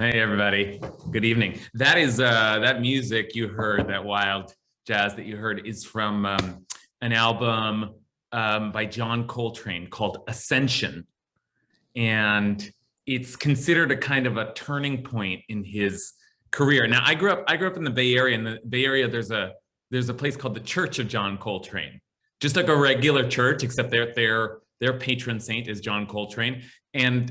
Hey everybody, good evening. That is that music you heard, that wild jazz that you heard, is from an album by John Coltrane called Ascension, and it's considered a kind of a turning point in his career. Now, I grew up in the Bay Area. In the Bay Area, there's a place called the Church of John Coltrane, just like a regular church, except their patron saint is John Coltrane. And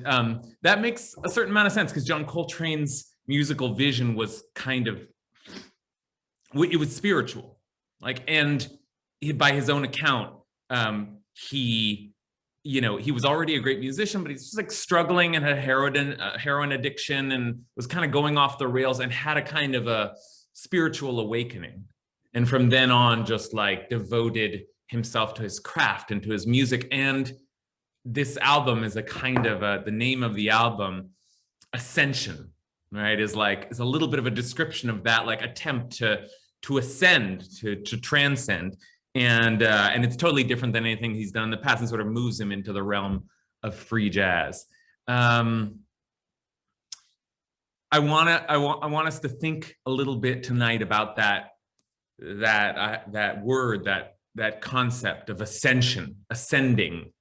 that makes a certain amount of sense because John Coltrane's musical vision was it was spiritual. And by his own account, he was already a great musician, but he's just like struggling and had heroin addiction and was kind of going off the rails and had a kind of a spiritual awakening. And from then on, just like devoted himself to his craft and to his music. And this album is a kind of the name of the album, Ascension, right? Is a little bit of a description of that, like attempt to ascend, to transcend. And it's totally different than anything he's done in the past, and sort of moves him into the realm of free jazz. I want us to think a little bit tonight about that word, that concept of ascension, ascending,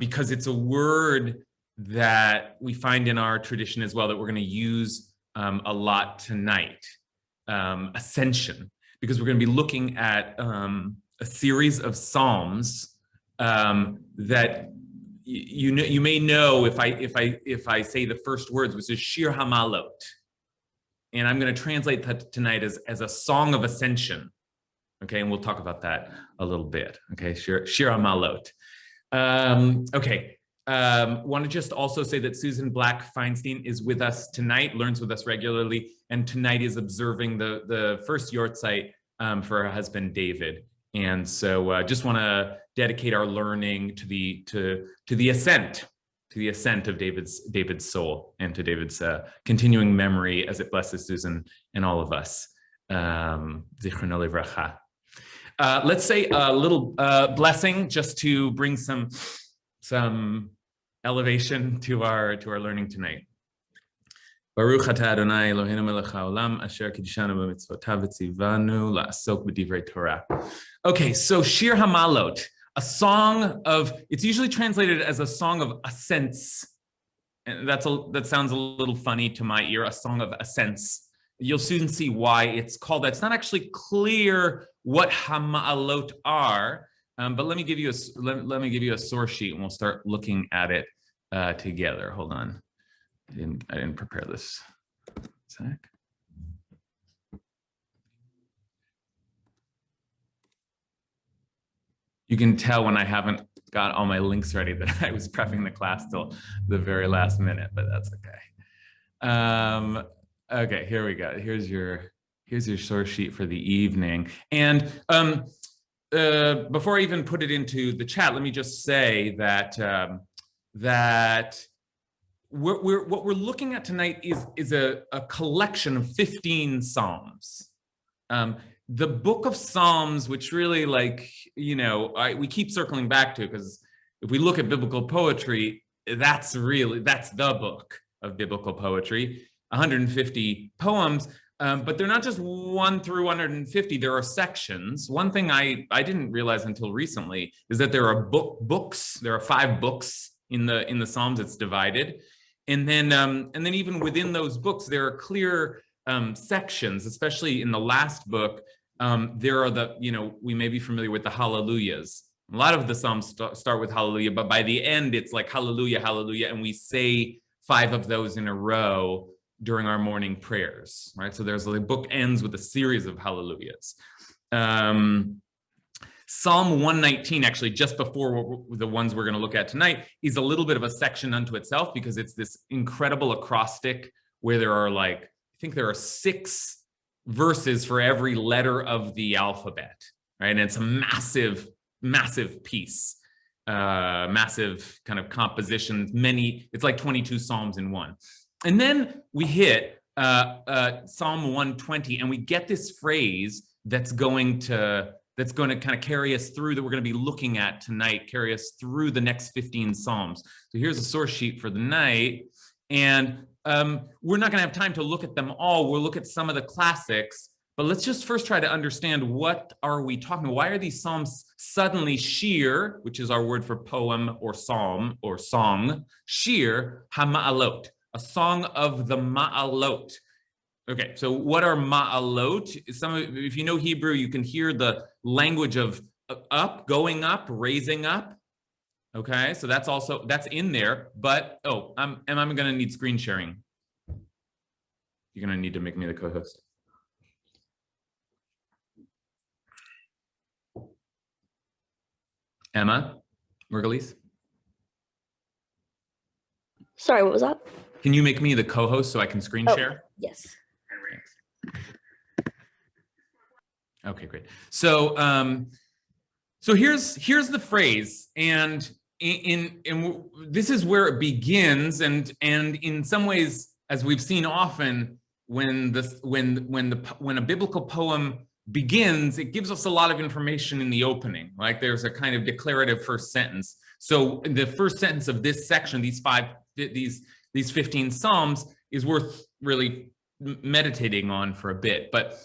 because it's a word that we find in our tradition as well that we're going to use a lot tonight. Ascension, because we're going to be looking at a series of psalms that you may know if I say the first words, which is Shir Hamalot, and I'm going to translate that tonight as a Song of Ascension. Okay, and we'll talk about that a little bit. Okay, Shir Hamalot. Okay. Want to just also say that Susan Black Feinstein is with us tonight, learns with us regularly, and tonight is observing the first Yortzeit for her husband David. And so just want to dedicate our learning to the ascent, of David's soul, and to David's continuing memory as it blesses Susan and all of us. Zichrono livracha. Let's say a little blessing just to bring some elevation to our learning tonight. Baruch atah Adonai Eloheinu melech haolam asher kiddushanu b'mitzvotav v'tzivanu la'asok b'divrei Torah. Okay, so Shir Hamalot, a song of, it's usually translated as a song of ascents, and that sounds a little funny to my ear, a song of ascents. You'll soon see why it's called that. It's not actually clear what Hamalot are, but let me give you a source sheet, and we'll start looking at it together. Hold on, I didn't prepare this. Sec. You can tell when I haven't got all my links ready that I was prepping the class till the very last minute, but that's okay. Okay, here we go. Here's your source sheet for the evening. And before I even put it into the chat, let me just say that what we're looking at tonight is a collection of 15 psalms. The book of Psalms, which really, we keep circling back to, because if we look at biblical poetry, that's the book of biblical poetry. 150 poems, but they're not just 1 through 150. There are sections. One thing I didn't realize until recently is that there are books. There are 5 books in the Psalms. It's divided, and then even within those books there are clear sections. Especially in the last book, there are we may be familiar with the Hallelujahs. A lot of the Psalms start with Hallelujah, but by the end it's like Hallelujah, Hallelujah, and we say 5 of those in a row during our morning prayers, right? So the book ends with a series of hallelujahs. Psalm 119, actually, just before the ones we're going to look at tonight, is a little bit of a section unto itself, because it's this incredible acrostic where there are I think there are 6 verses for every letter of the alphabet, right? And it's a massive, massive piece, massive kind of composition. It's like 22 Psalms in one. And then we hit Psalm 120, and we get this phrase that's going to kind of carry us through, that we're going to be looking at tonight, carry us through the next 15 Psalms. So here's a source sheet for the night. And we're not going to have time to look at them all. We'll look at some of the classics, but let's just first try to understand what are we talking about? Why are these psalms suddenly shir, which is our word for poem or psalm or song, shir hama'alot, a song of the ma'alot. Okay, so what are ma'alot? If you know Hebrew, you can hear the language of up, going up, raising up. Okay, so that's in there, but I'm gonna need screen sharing. You're gonna need to make me the co-host. Emma, Margulies? Sorry, what was that? Can you make me the co-host so I can screen share? Yes. Okay, great. So so here's the phrase, and in this is where it begins, and in some ways, as we've seen often, when a biblical poem begins, it gives us a lot of information in the opening. Like there's a kind of declarative first sentence. So the first sentence of this section, these 15 psalms, is worth really meditating on for a bit. But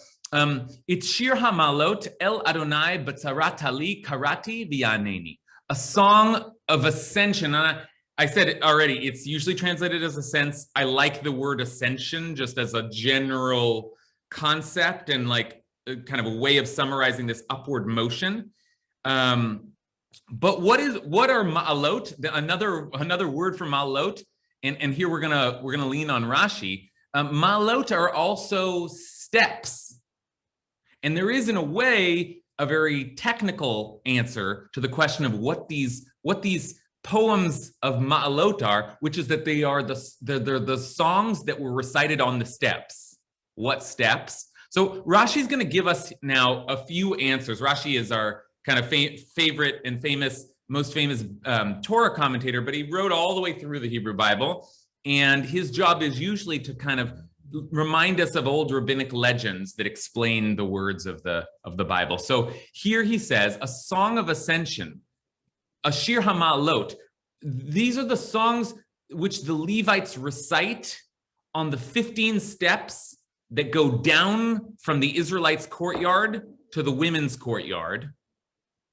it's Shir Hamalot El Adonai Batzaratali Karati V'yaneni, a song of ascension. And I said it already, it's usually translated as ascents. I like the word ascension just as a general concept and like kind of a way of summarizing this upward motion. But what are ma'alot? Another word for ma'alot, and here we're gonna lean on Rashi. Ma'alot are also steps. And there is, in a way, a very technical answer to the question of what these poems of Ma'alot are, which is that they are the songs that were recited on the steps. What steps? So Rashi is going to give us now a few answers. Rashi is our kind of favorite and most famous Torah commentator, but he wrote all the way through the Hebrew Bible. And his job is usually to kind of remind us of old rabbinic legends that explain the words of the Bible. So here he says, a song of ascension, a shir hama'alot. These are the songs which the Levites recite on the 15 steps that go down from the Israelites' courtyard to the women's courtyard.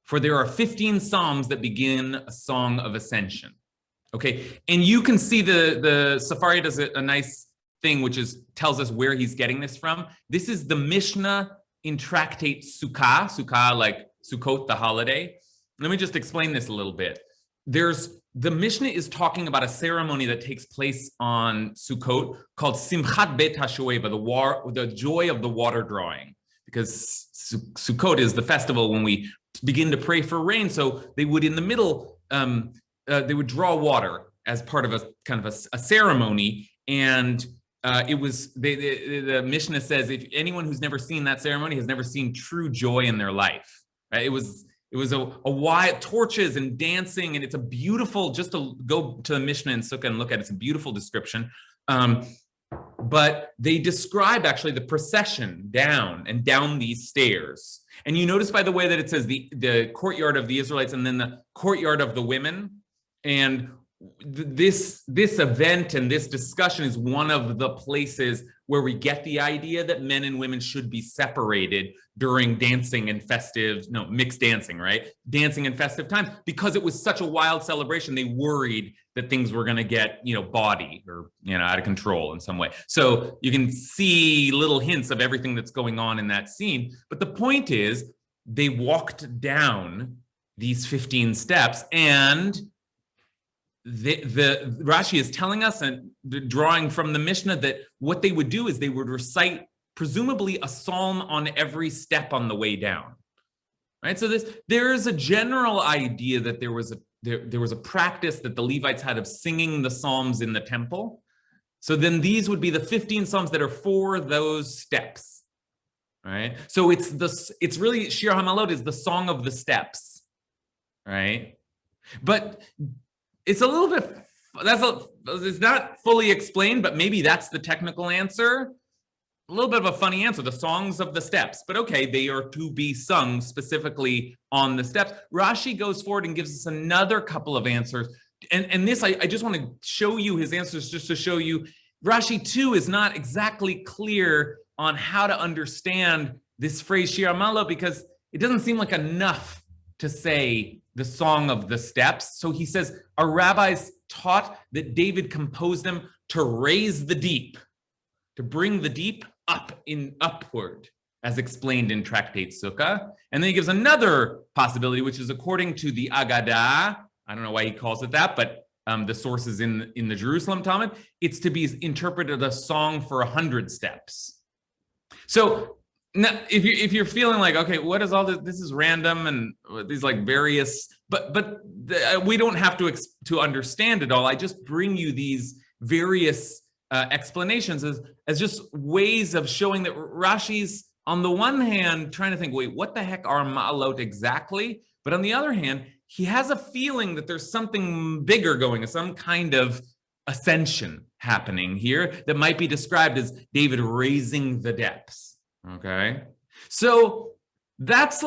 For there are 15 psalms that begin a song of ascension. Okay, and you can see the Safari does a nice thing, which tells us where he's getting this from. This is the Mishnah in Tractate Sukkah, like Sukkot, the holiday. Let me just explain this a little bit. The Mishnah is talking about a ceremony that takes place on Sukkot called Simchat Bet HaShoeva, the joy of the water drawing, because Sukkot is the festival when we begin to pray for rain. So they would, in the middle, they would draw water as part of a kind of a ceremony, and it was the Mishnah says if anyone who's never seen that ceremony has never seen true joy in their life. Right? It was a wide torches and dancing, and it's a beautiful. Just to go to the Mishnah in Sukkah and look at it, it's a beautiful description. But they describe actually the procession down these stairs. And you notice, by the way, that it says the courtyard of the Israelites and then the courtyard of the women. And this event and this discussion is one of the places where we get the idea that men and women should be separated during dancing and mixed dancing, right? Dancing and festive times, because it was such a wild celebration. They worried that things were going to get, bawdy or, out of control in some way. So you can see little hints of everything that's going on in that scene. But the point is, they walked down these 15 steps, and the Rashi is telling us, and drawing from the Mishnah, that what they would do is they would recite presumably a psalm on every step on the way down, right? So there is a general idea that there was a practice that the Levites had of singing the psalms in the temple. So then these would be the 15 psalms that are for those steps, right? So it's really Shir Hamalot is the song of the steps, right? But it's a little bit, it's not fully explained, but maybe that's the technical answer. A little bit of a funny answer, the songs of the steps, but okay, they are to be sung specifically on the steps. Rashi goes forward and gives us another couple of answers. And this, I just want to show you his answers just to show you Rashi too is not exactly clear on how to understand this phrase Shir HaMa'alot, because it doesn't seem like enough to say the Song of the Steps. So he says, our rabbis taught that David composed them to raise the deep, to bring the deep upward, as explained in Tractate Sukkah. And then he gives another possibility, which is according to the Agadah. I don't know why he calls it that, but the sources in the Jerusalem Talmud, it's to be interpreted a song for 100 steps. So now, if you're feeling like, okay, what is all this? This is random and these like various, but we don't have to understand it all. I just bring you these various explanations as just ways of showing that Rashi's on the one hand trying to think, wait, what the heck are ma'alot exactly? But on the other hand, he has a feeling that there's something bigger going, some kind of ascension happening here that might be described as David raising the depths. Okay, so that's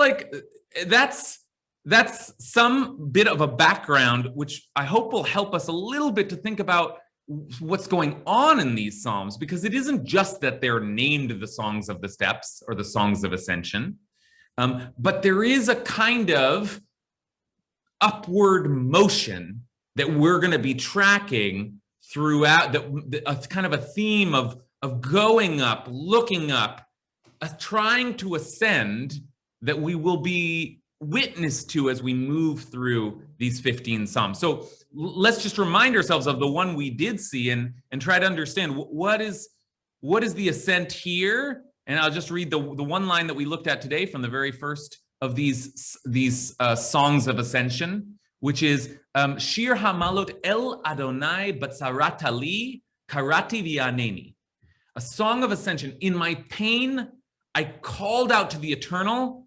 some bit of a background, which I hope will help us a little bit to think about what's going on in these Psalms, because it isn't just that they're named the Songs of the Steps or the Songs of Ascension, but there is a kind of upward motion that we're going to be tracking throughout, a kind of a theme of going up, looking up, trying to ascend, that we will be witness to as we move through these 15 Psalms. So let's just remind ourselves of the one we did see and try to understand what is the ascent here. And I'll just read the one line that we looked at today from the very first of these Songs of Ascension, which is Shir HaMa'alot El Adonai Batzaratali Karati V'yaneni. A song of ascension. In my pain, I called out to the Eternal,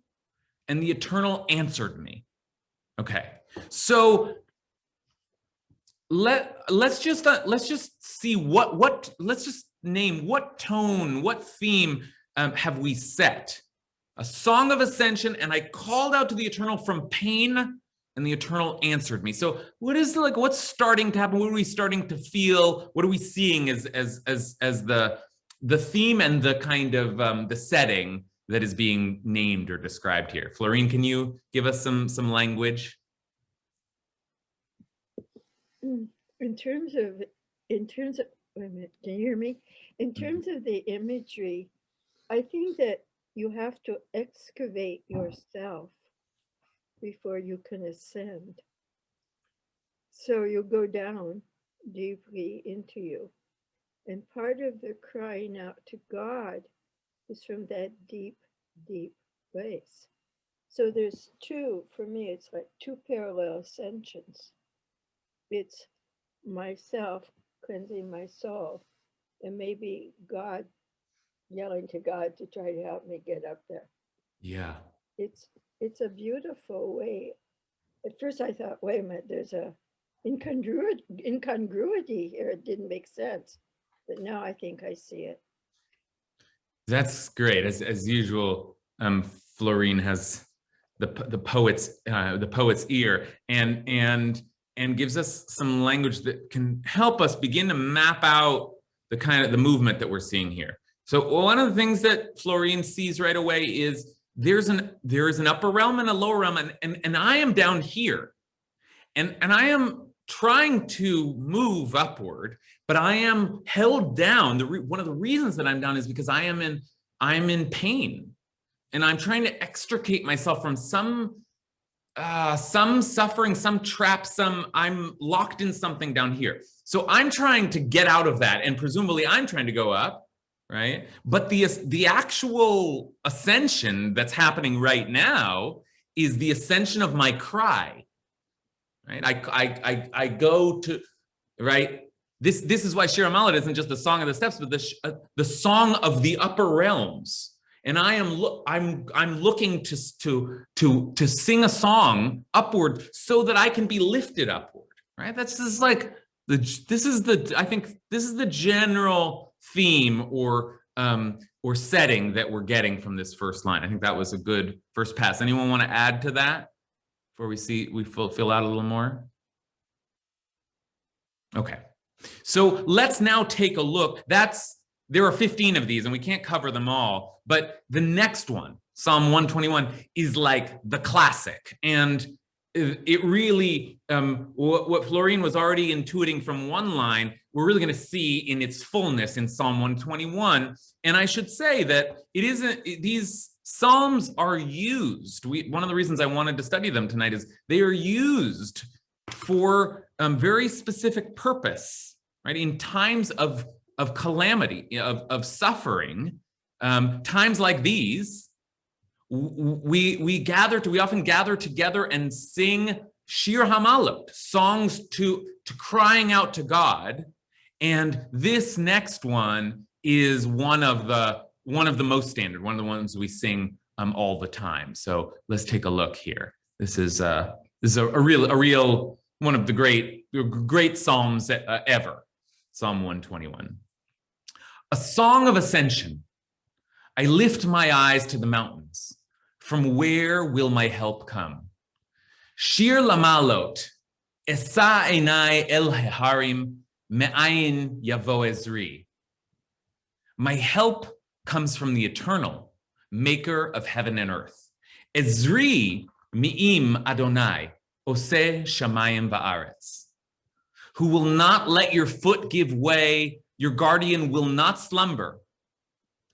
and the Eternal answered me. Okay, so let's just see let's just name what tone, what theme have we set. A song of ascension, and I called out to the Eternal from pain, and the Eternal answered me. So what's starting to happen? What are we starting to feel? What are we seeing as the theme and the kind of the setting that is being named or described here? Florine, can you give us some language? In terms of, wait a minute, can you hear me? In terms of the imagery, I think that you have to excavate yourself before you can ascend. So you go down deeply into you. And part of the crying out to God is from that deep, deep place. So there's for me, it's like two parallel ascensions. It's myself cleansing my soul, and maybe God yelling to God to try to help me get up there. Yeah. It's a beautiful way. At first I thought, wait a minute, there's a incongruity here. It didn't make sense. But now I think I see it. That's great. As usual, Florine has the poet's ear and gives us some language that can help us begin to map out the movement that we're seeing here. So one of the things that Florine sees right away is there is an upper realm and a lower realm, and I am down here, and I am trying to move upward, but I am held down. One of the reasons that I'm down is because I'm in pain, and I'm trying to extricate myself from some suffering, some trap, I'm locked in something down here. So I'm trying to get out of that, and presumably I'm trying to go up, right? But the actual ascension that's happening right now is the ascension of my cry. Right? I go to, right? This is why Shir HaMa'alot isn't just the Song of the Steps, but the song of the upper realms. And I'm looking to sing a song upward so that I can be lifted upward. Right? I think this is the general theme or setting that we're getting from this first line. I think that was a good first pass. Anyone want to add to that before we fill out a little more? Okay. So let's now take a look. There are 15 of these and we can't cover them all, but the next one, Psalm 121, is like the classic. And it really, what Florine was already intuiting from one line, we're really going to see in its fullness in Psalm 121. And I should say that these Psalms are used. One of the reasons I wanted to study them tonight is they are used for very specific purpose, right? In times of calamity, of suffering, times like these, we often gather together and sing Shir Hamalot, songs to crying out to God. And this next one is one of the most standard, one of the ones we sing all the time. So let's take a look here. This is a real one of the great psalms ever. Psalm 121. A song of ascension. I lift my eyes to the mountains. From where will my help come? Shir lamalot, esa einai el heharim, me'ayin yavo ezri. My help comes from the eternal, maker of heaven and earth. Ezri mi'im Adonai, oseh shamayim va'aretz. Who will not let your foot give way, your guardian will not slumber.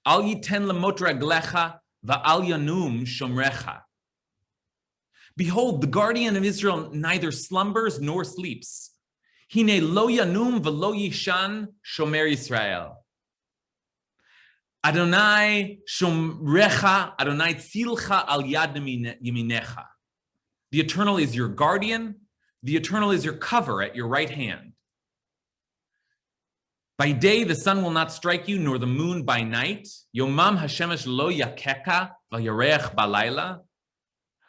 Al yiten lemot raglecha, va'al yanum shomrecha. Behold, the guardian of Israel neither slumbers nor sleeps. Hine lo yanum v'lo yishan shomer Yisrael. Adonai shomrecha, Adonai tzilcha al yad yeminecha. The eternal is your guardian. The eternal is your cover at your right hand. By day, the sun will not strike you, nor the moon by night. Yomam hashemesh lo yakeka v'yareach balayla.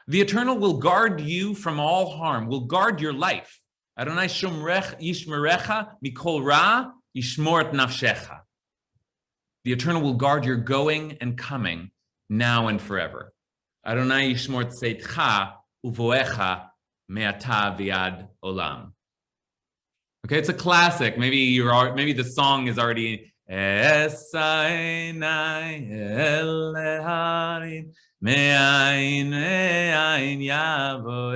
The eternal will guard you from all harm, will guard your life. Adonai yishmerecha mikol ra yishmor et nafshecha. The eternal will guard your going and coming now and forever. Adonai yishmor tzeitcha uvoecha me'ata v'yad olam. Okay, it's a classic. Maybe the song is already Esainai eleharim me'ayin yavo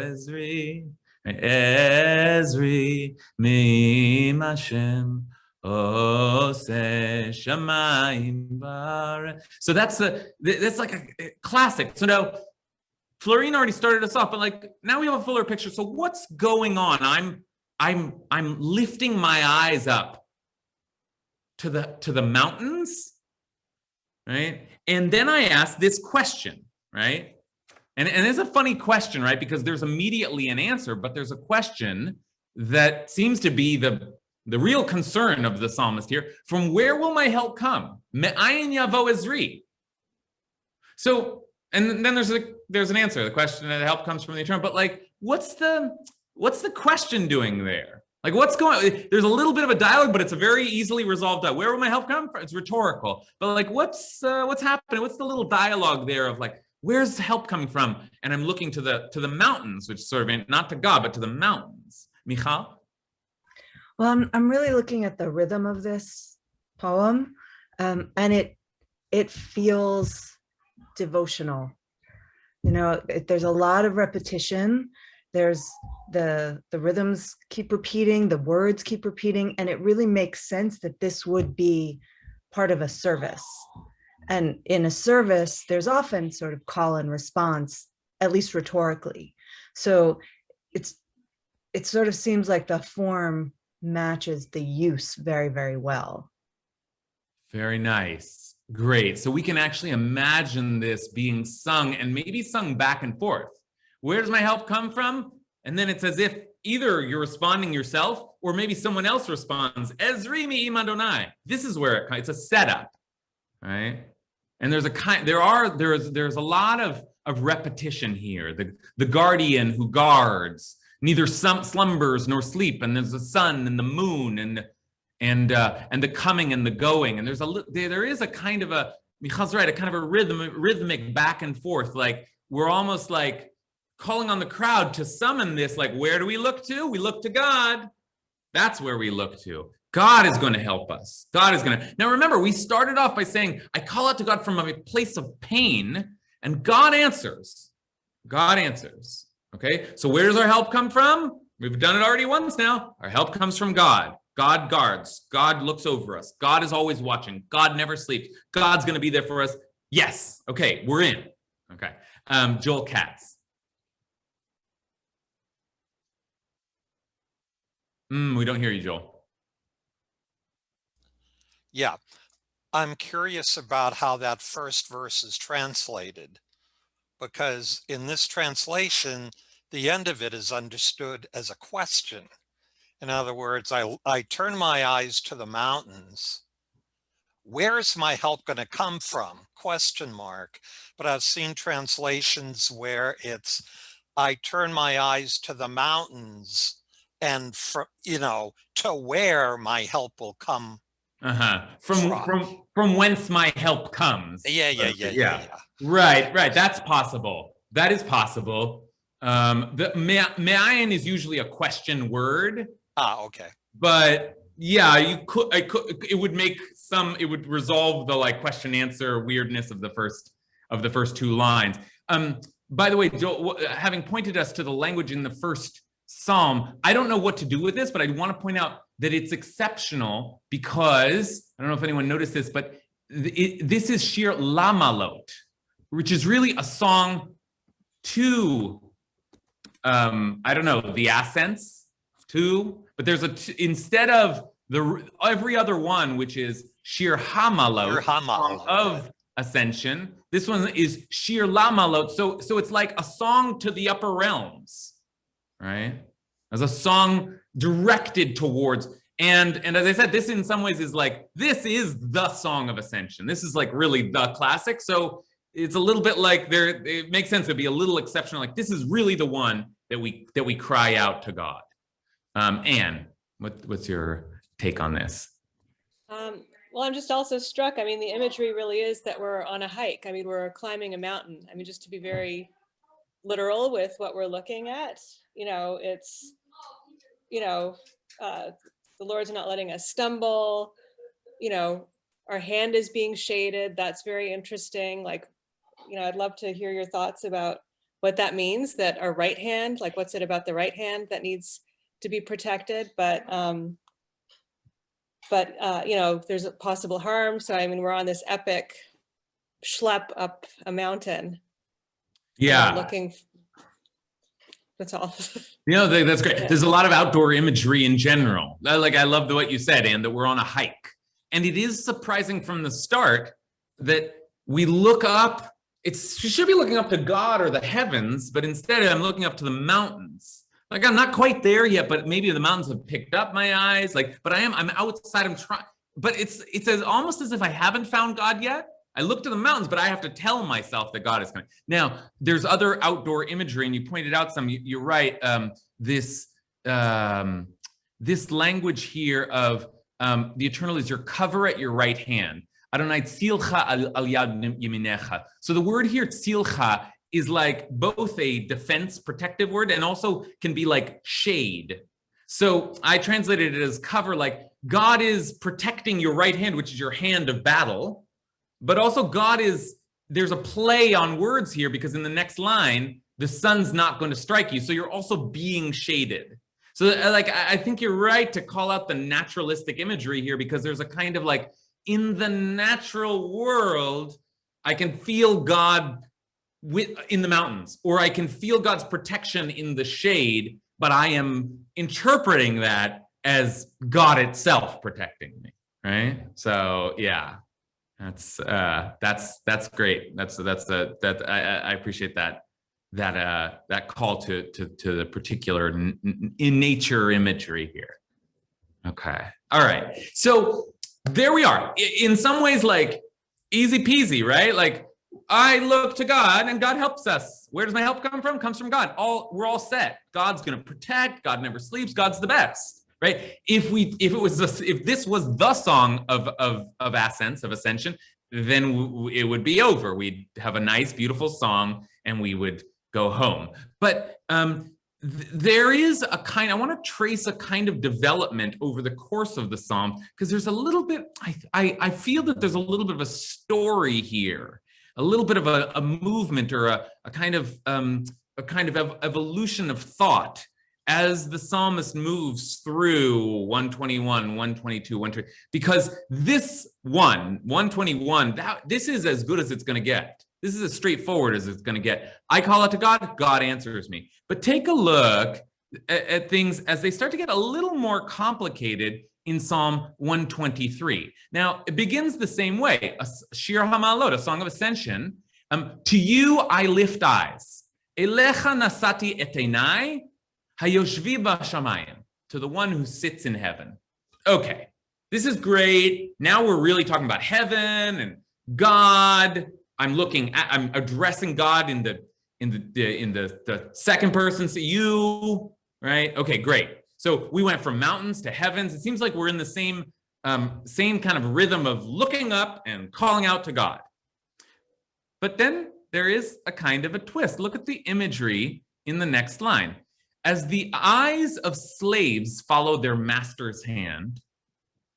ezri me'im Hashem oseh shamayim v'aretz. So that's like a classic. So now Florine already started us off, but like now we have a fuller picture. So what's going on? I'm lifting my eyes up to the mountains, right? And then I ask this question, right? And it's a funny question, right? Because there's immediately an answer, but there's a question that seems to be the real concern of the psalmist here. From where will my help come? Me'ayin yavo ezri. So, and then there's an answer. The question that help comes from the eternal. But like, what's the question doing there? Like what's going, there's a little bit of a dialogue, but it's a very easily resolved. Where will my help come from? It's rhetorical, but like what's happening? What's the little dialogue there of like, where's help coming from? And I'm looking to the mountains, which sort of not to God, but to the mountains. Michal? Well, I'm really looking at the rhythm of this poem, and it feels devotional. You know, there's a lot of repetition. There's the rhythms keep repeating, the words keep repeating, and it really makes sense that this would be part of a service. And in a service, there's often sort of call and response, at least rhetorically. So it sort of seems like the form matches the use very, very well. Very nice. Great. So we can actually imagine this being sung and maybe sung back and forth. Where does my help come from? And then it's as if either you're responding yourself or maybe someone else responds, Ezri mi'im Adonai. This is where it's a setup, right? And there's a lot of repetition here. The guardian who guards, neither slumbers nor sleep, and there's the sun and the moon and the coming and the going. And there is a kind of a, Michal's right, a kind of a rhythmic back and forth. Like we're almost like calling on the crowd to summon this, like, where do we look to? We look to God. That's where we look to. God is going to help us. God is going to. Now, remember, we started off by saying, I call out to God from a place of pain, and God answers. God answers. Okay, so where does our help come from? We've done it already once now. Our help comes from God. God guards. God looks over us. God is always watching. God never sleeps. God's going to be there for us. Yes. Okay, we're in. Okay. Joel Katz. We don't hear you, Joel. Yeah, I'm curious about how that first verse is translated, because in this translation, the end of it is understood as a question. In other words, I turn my eyes to the mountains. Where is my help going to come from? Question mark. But I've seen translations where it's, I turn my eyes to the mountains and to where my help will come. From whence my help comes. Yeah. Right. That's possible. That is possible. The me'ayin is usually a question word. Okay. But yeah, it would resolve the like question answer weirdness of the first two lines. By the way, Joel, having pointed us to the language in the first Psalm, I don't know what to do with this, but I want to point out that it's exceptional because, I don't know if anyone noticed this, but this is Shir Lamalot, which is really a song to, the Ascents, but there's instead of every other one, which is Shir Hamalot, Song of Ascension, this one is Shir Lamalot, so it's like a song to the upper realms, right? As a song directed towards, and as I said, this in some ways is like, this is the Song of Ascension. This is like really the classic. So it's a little bit like it makes sense to be a little exceptional. Like this is really the one that we cry out to God. Anne, what's your take on this? Well, I'm just also struck. I mean, the imagery really is that we're on a hike. I mean, we're climbing a mountain. I mean, just to be very literal with what we're looking at, it's, the Lord's not letting us stumble, our hand is being shaded. That's very interesting. Like, I'd love to hear your thoughts about what that means, that our right hand, like what's it about the right hand that needs to be protected, but there's a possible harm. So, I mean, we're on this epic schlep up a mountain. Yeah. That's all. That's great. There's a lot of outdoor imagery in general. Like, I love what you said, Anne, that we're on a hike. And it is surprising from the start that we look up, we should be looking up to God or the heavens, but instead I'm looking up to the mountains. Like, I'm not quite there yet, but maybe the mountains have picked up my eyes. But I'm outside, I'm trying, but it's almost as if I haven't found God yet. I look to the mountains, but I have to tell myself that God is coming. Now, there's other outdoor imagery, and you pointed out some. You're right. This language here of the eternal is your cover at your right hand. Adonai tzilcha al yad yeminecha. So the word here, tzilcha, is like both a defense protective word and also can be like shade. So I translated it as cover, like God is protecting your right hand, which is your hand of battle. But also there's a play on words here because in the next line, the sun's not going to strike you. So you're also being shaded. So like, I think you're right to call out the naturalistic imagery here because there's a kind of like, in the natural world, I can feel God in the mountains, or I can feel God's protection in the shade, but I am interpreting that as God itself protecting me, right? So yeah. That's great. I appreciate that call to the particular in nature imagery here. Okay. All right. So there we are. In some ways, like easy peasy, right? Like I look to God and God helps us. Where does my help come from? Comes from God. We're all set. God's going to protect. God never sleeps. God's the best. Right? If this was the song of Ascents, of Ascension, then it would be over. We'd have a nice, beautiful song, and we would go home. But there is a kind, I want to trace a kind of development over the course of the psalm, because there's a little bit, I feel that there's a little bit of a story here, a little bit of a movement, or a kind of evolution of thought as the psalmist moves through 121, 122, 123, because this 121, this is as good as it's going to get. This is as straightforward as it's going to get. I call out to God, God answers me. But take a look at things as they start to get a little more complicated in Psalm 123. Now, it begins the same way. A Shir HaMa'alot, a Song of Ascension. To you I lift eyes. Elecha nasati et einai, hayoshvi b'shamayim. To the one who sits in heaven. Okay, this is great. Now we're really talking about heaven and God. I'm addressing God in the second person, so you, right? Okay, great. So we went from mountains to heavens. It seems like we're in the same kind of rhythm of looking up and calling out to God. But then there is a kind of a twist. Look at the imagery in the next line. As the eyes of slaves follow their master's hand,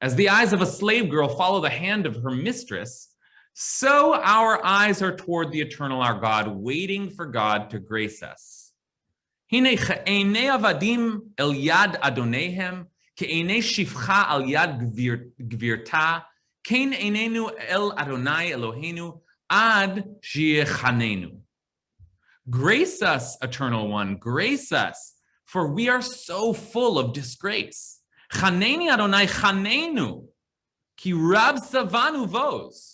as the eyes of a slave girl follow the hand of her mistress, so our eyes are toward the eternal, our God, waiting for God to grace us. Hine che'enei avadim el yad adonehem, ke'enei shifcha al yad gvirta, kein einenu el Adonai Eloheinu, ad shiechanenu. Grace us, Eternal One, grace us, for we are so full of disgrace. Chaneni Adonai chanenu, ki rab savanu vos.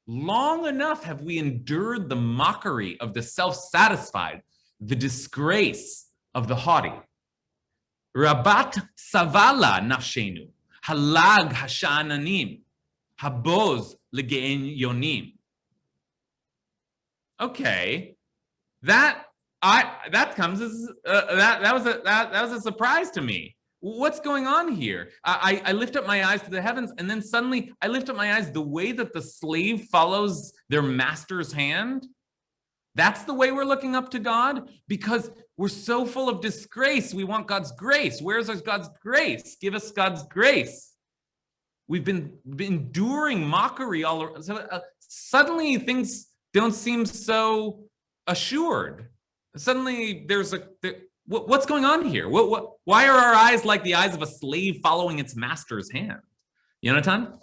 Long enough have we endured the mockery of the self-satisfied, the disgrace of the haughty. Rabat savala nafshenu, halag hashananim, haboz legein yonim. Okay, that comes as that was a surprise to me. What's going on here? I lift up my eyes to the heavens, and then suddenly I lift up my eyes the way that the slave follows their master's hand. That's the way we're looking up to God, because we're so full of disgrace. We want God's grace. Where's God's grace? Give us God's grace. We've been enduring mockery all around. So, suddenly things don't seem so assured. Suddenly what's going on here? Why are our eyes like the eyes of a slave following its master's hand? Yonatan?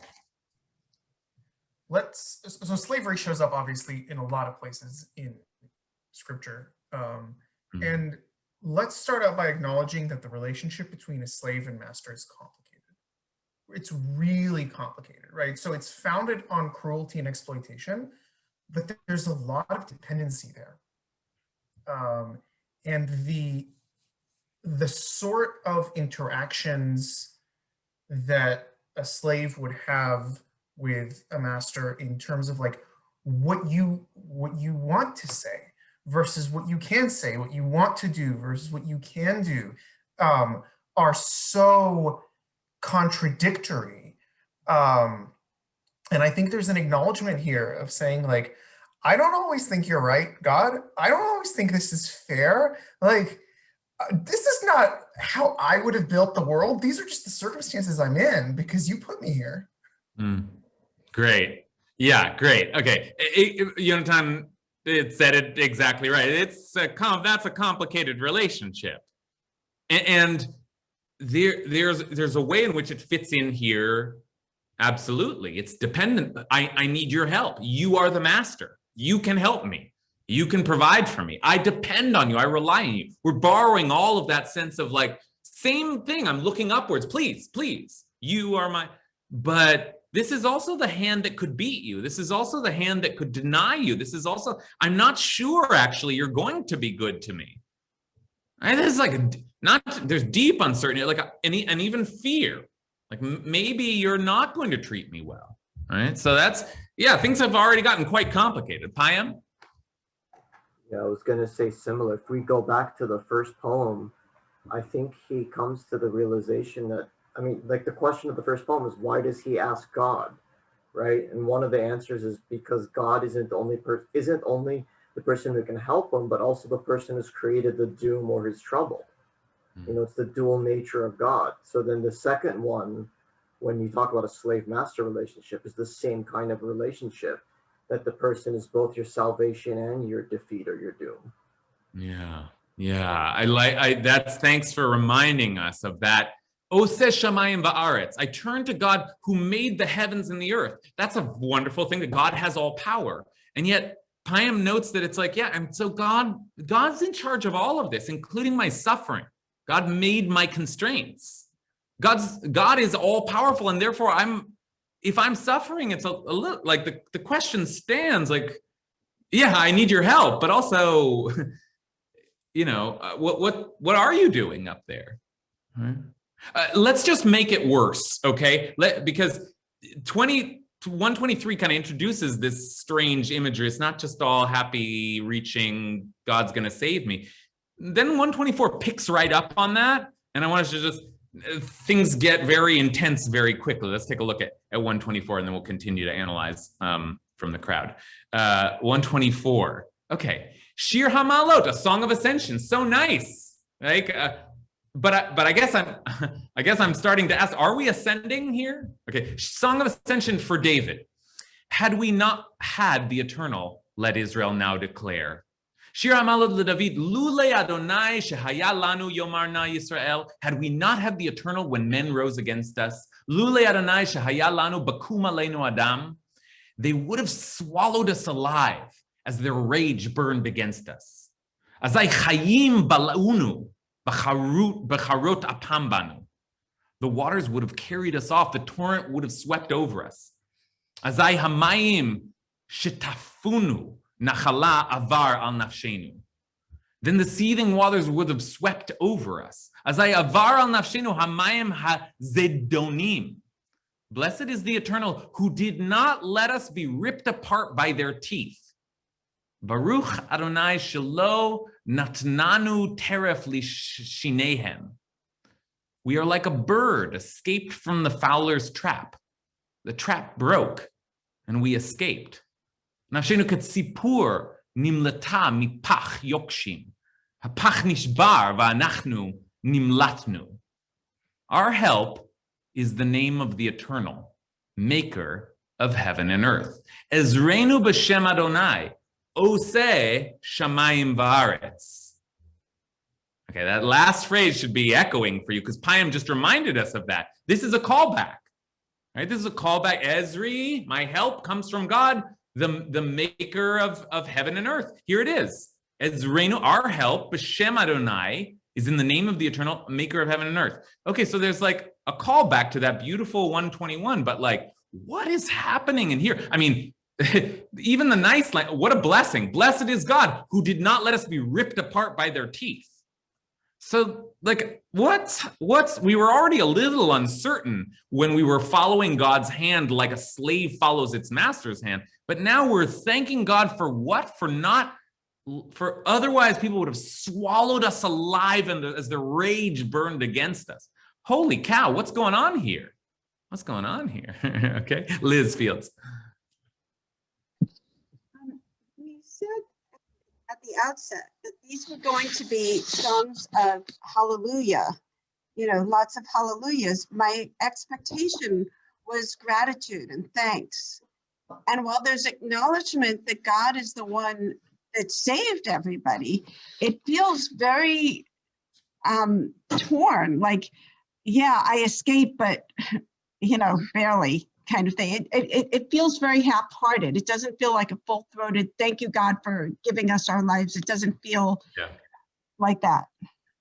So slavery shows up obviously in a lot of places in scripture. And let's start out by acknowledging that the relationship between a slave and master is complicated. It's really complicated, right? So it's founded on cruelty and exploitation, but there's a lot of dependency there. And the sort of interactions that a slave would have with a master in terms of like what you want to say versus what you can say, what you want to do versus what you can do, are so contradictory. And I think there's an acknowledgement here of saying like, I don't always think you're right, God. I don't always think this is fair. Like, this is not how I would have built the world. These are just the circumstances I'm in because you put me here. Great. Yeah, great. Okay. Yonatan, it said it exactly right. That's a complicated relationship. And there's a way in which it fits in here. Absolutely. It's dependent. I need your help. You are the master. You can help me. You can provide for me. I depend on you. I rely on you. We're borrowing all of that sense of like, same thing. I'm looking upwards. Please, please. You are my, but this is also the hand that could beat you. This is also the hand that could deny you. This is also, I'm not sure actually you're going to be good to me. Right? This is like, there's deep uncertainty, like, and even fear. Like maybe you're not going to treat me well. All right. So things have already gotten quite complicated. Payam? Yeah, I was going to say similar. If we go back to the first poem, I think he comes to the realization that, I mean, like the question of the first poem is, why does he ask God, right? And one of the answers is because God isn't only the person who can help him, but also the person who's created the doom or his trouble. You know, it's the dual nature of God. So then the second one, when you talk about a slave-master relationship, is the same kind of relationship, that the person is both your salvation and your defeat or your doom. Yeah. That's, thanks for reminding us of that. Oseh shamayim va'aretz. I turn to God who made the heavens and the earth. That's a wonderful thing, that God has all power. And yet Payam notes that it's like, yeah, and so God's in charge of all of this, including my suffering. God made my constraints. God is all powerful, and therefore if I'm suffering, it's a little like the question stands like, yeah, I need your help, but also, you know, what are you doing up there? Right? Let's just make it worse, okay? Because 123 kind of introduces this strange imagery. It's not just all happy reaching, God's going to save me. Then 124 picks right up on that, and I want us to just, things get very intense very quickly. Let's take a look at 124, and then we'll continue to analyze from the crowd. 124, okay. Shir Hamalot, a Song of Ascension, so nice. Like, but I guess I'm starting to ask, are we ascending here? Okay, Song of Ascension for David. Had we not had the eternal, let Israel now declare. Shir Hamalot LeDavid, Lule Adonai Shehaya Lanu Yomarna Yisrael. Had we not had the eternal when men rose against us, Lule Adonai Shehaya Lanu Bakum Aleinu Adam, they would have swallowed us alive as their rage burned against us. Azai Chayim Balaunu Becharot Apam Banu. The waters would have carried us off. The torrent would have swept over us. Azai Hamayim Shitafunu. Nachala avar al nafshenu. Then the seething waters would have swept over us. Azai avar al nafshenu hamayim hazedonim. Blessed is the Eternal who did not let us be ripped apart by their teeth. Baruch Adonai shelo natnanu teref lishinehem. We are like a bird escaped from the fowler's trap. The trap broke and we escaped. Nafshenu katsipur nimlata mipach yokshim. Hapach nishbar va'anachnu nimlatnu. Our help is the name of the Eternal, maker of heaven and earth. Ezreinu b'shem Adonai, oseh shamayim va'aretz. Okay, that last phrase should be echoing for you, because Payam just reminded us of that. This is a callback, right? This is a callback. Ezri, my help comes from God, the maker of heaven and earth. Here it is. Ezreinu, our help, b'shem Adonai, is in the name of the Eternal, maker of heaven and earth. Okay, so there's like a callback to that beautiful 121, but like, what is happening in here? I mean, even the nice line, what a blessing. Blessed is God who did not let us be ripped apart by their teeth. So like, we were already a little uncertain when we were following God's hand like a slave follows its master's hand. But now we're thanking God for what? For otherwise people would have swallowed us alive as the rage burned against us. Holy cow, what's going on here? What's going on here? Okay, Liz Fields. We said at the outset that these were going to be songs of hallelujah, you know, lots of hallelujahs. My expectation was gratitude and thanks. And while there's acknowledgement that God is the one that saved everybody, it feels very torn, like, yeah, I escaped, but, you know, barely kind of thing. It feels very half-hearted. It doesn't feel like a full-throated, thank you, God, for giving us our lives. It doesn't feel like that.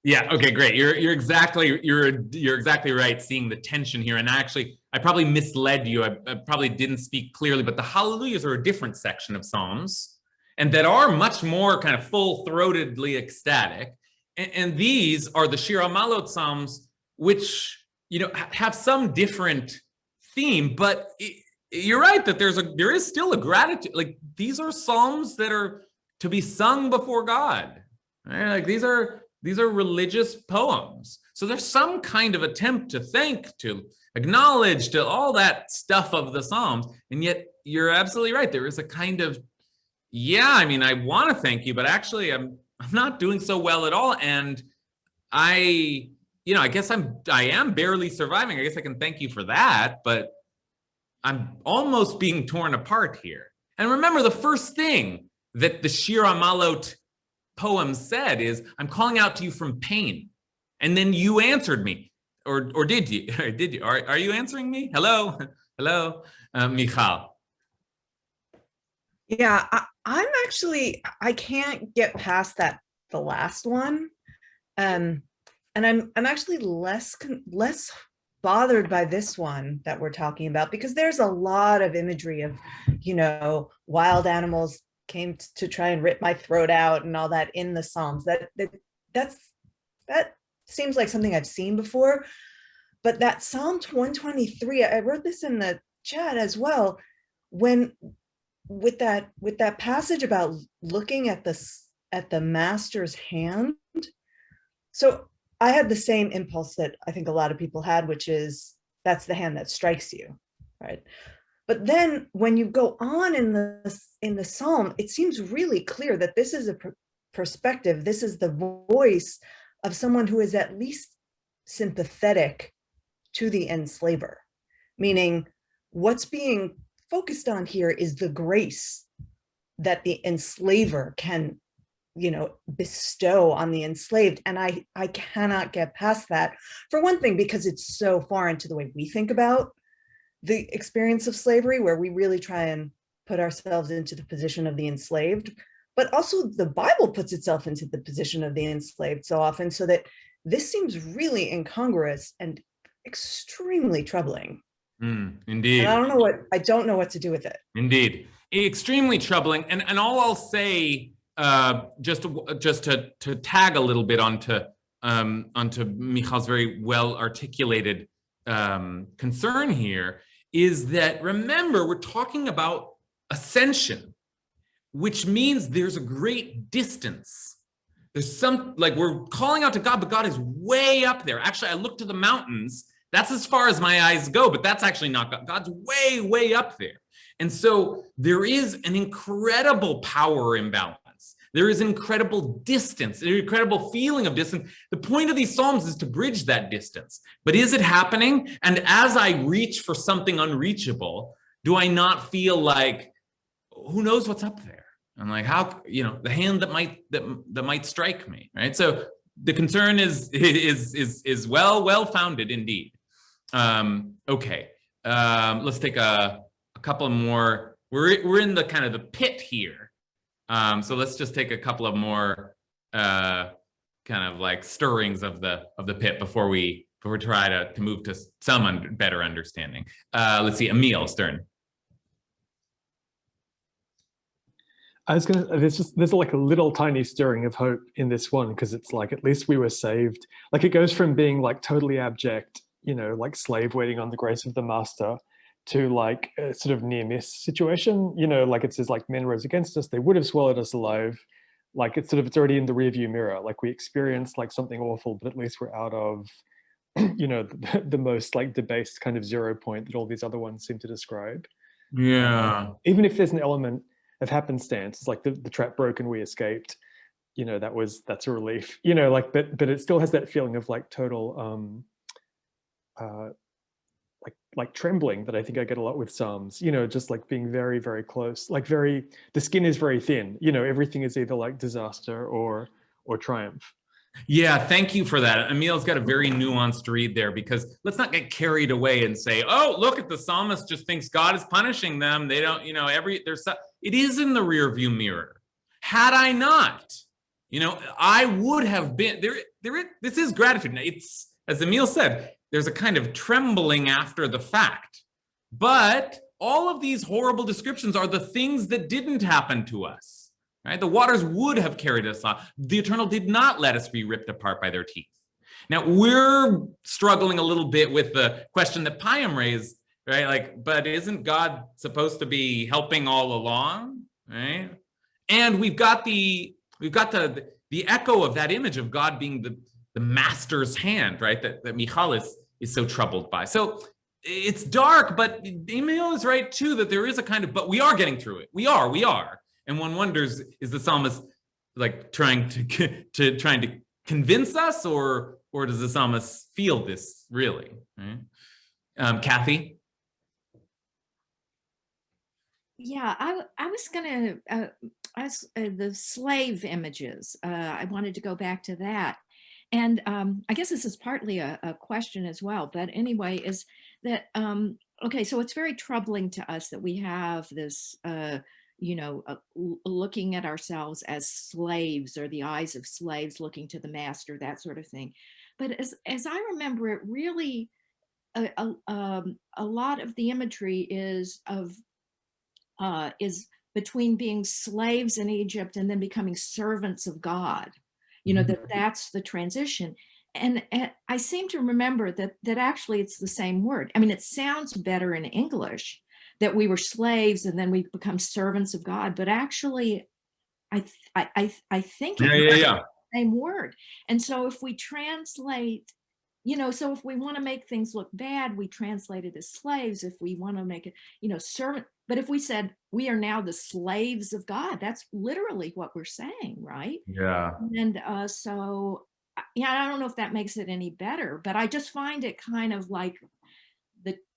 Yeah, okay, great. You're exactly right, seeing the tension here. And I probably misled you. I probably didn't speak clearly, but the hallelujahs are a different section of Psalms, and that are much more kind of full-throatedly ecstatic. And these are the Shir HaMalot Psalms, which, you know, have some different theme, but you're right that there is still a gratitude. Like, these are Psalms that are to be sung before God, right? Like, these are religious poems. So there's some kind of attempt to thank, to acknowledge, to all that stuff of the Psalms. And yet you're absolutely right. There is a kind of, Yeah, I mean, I want to thank you, but actually I'm not doing so well at all. And I guess I am barely surviving. I guess I can thank you for that, but I'm almost being torn apart here. And remember, the first thing that the Shir Amalot poem said is, I'm calling out to you from pain. And then you answered me. Or did you? Did you? Are you answering me? Hello? Hello? Michal. Yeah, I can't get past the last one. And I'm actually less bothered by this one that we're talking about, because there's a lot of imagery of, wild animals came to try and rip my throat out and all that in the Psalms. That seems like something I've seen before. But that Psalm 123, I wrote this in the chat as well, with that passage about looking at the master's hand. So I had the same impulse that I think a lot of people had, which is that's the hand that strikes you, right? But then when you go on in the Psalm, it seems really clear that this is a perspective. This is the voice of someone who is at least sympathetic to the enslaver, meaning what's being focused on here is the grace that the enslaver can, bestow on the enslaved. And I cannot get past that, for one thing, because it's so far into the way we think about the experience of slavery, where we really try and put ourselves into the position of the enslaved, but also the Bible puts itself into the position of the enslaved so often, so that this seems really incongruous and extremely troubling. Indeed. And I don't know what to do with it. Indeed. Extremely troubling. And all I'll say, just to tag a little bit onto Michal's very well articulated concern here, is that, remember, we're talking about ascension, which means there's a great distance. There's we're calling out to God, but God is way up there. Actually, I look to the mountains. That's as far as my eyes go, but that's actually not God. God's way, way up there. And so there is an incredible power imbalance. There is incredible distance, an incredible feeling of distance. The point of these Psalms is to bridge that distance. But is it happening? And as I reach for something unreachable, do I not feel like, who knows what's up there? I'm like, how, the hand that might strike me, right? So the concern is well founded indeed. Okay, let's take a couple more. We're in the kind of the pit here. So let's just take a couple of more kind of like stirrings of the pit before we try to move to some better understanding. Let's see, Emil Stern. There's like a little tiny stirring of hope in this one, because it's like, at least we were saved. Like, it goes from being like totally abject, like slave waiting on the grace of the master, to like a sort of near miss situation. Like it says, like, men rose against us, they would have swallowed us alive. Like it's already in the rearview mirror. Like we experienced like something awful, but at least we're out of, the most like debased kind of 0 point that all these other ones seem to describe. Yeah. Even if there's an element of happenstance, it's like the trap broke and we escaped, that's a relief, but it still has that feeling of like total like trembling that I think I get a lot with Psalms, just like being very, very close, like the skin is very thin, everything is either like disaster or triumph. Yeah, thank you for that. Emil's got a very nuanced read there, because let's not get carried away and say, oh, look at the psalmist just thinks God is punishing them. They don't, it is in the rear view mirror. Had I not, I would have been there. This is gratitude. It's, as Emil said, there's a kind of trembling after the fact, but all of these horrible descriptions are the things that didn't happen to us. Right? The waters would have carried us on. The Eternal did not let us be ripped apart by their teeth. Now, we're struggling a little bit with the question that Payam raised, right? Like, but isn't God supposed to be helping all along, right? And we've got the echo of that image of God being the master's hand, right? That Michal is so troubled by. So it's dark, but Emil is right too, that there is a kind of, but we are getting through it. We are. And one wonders, is the psalmist like trying to convince us, or does the psalmist feel this really? Right? Kathy? Yeah, I was gonna, the slave images, I wanted to go back to that. And I guess this is partly a question as well, but anyway, is that, okay, so it's very troubling to us that we have this, looking at ourselves as slaves, or the eyes of slaves looking to the master, that sort of thing. But as I remember it, really, a lot of the imagery is between being slaves in Egypt and then becoming servants of God. That's the transition. And I seem to remember that actually it's the same word. I mean, it sounds better in English that we were slaves and then we become servants of God, but actually I think it's the same word. And so if we translate, so if we want to make things look bad, we translate it as slaves. If we want to make it, servant. But if we said we are now the slaves of God, that's literally what we're saying, right? Yeah. And so, yeah, I don't know if that makes it any better, but I just find it kind of like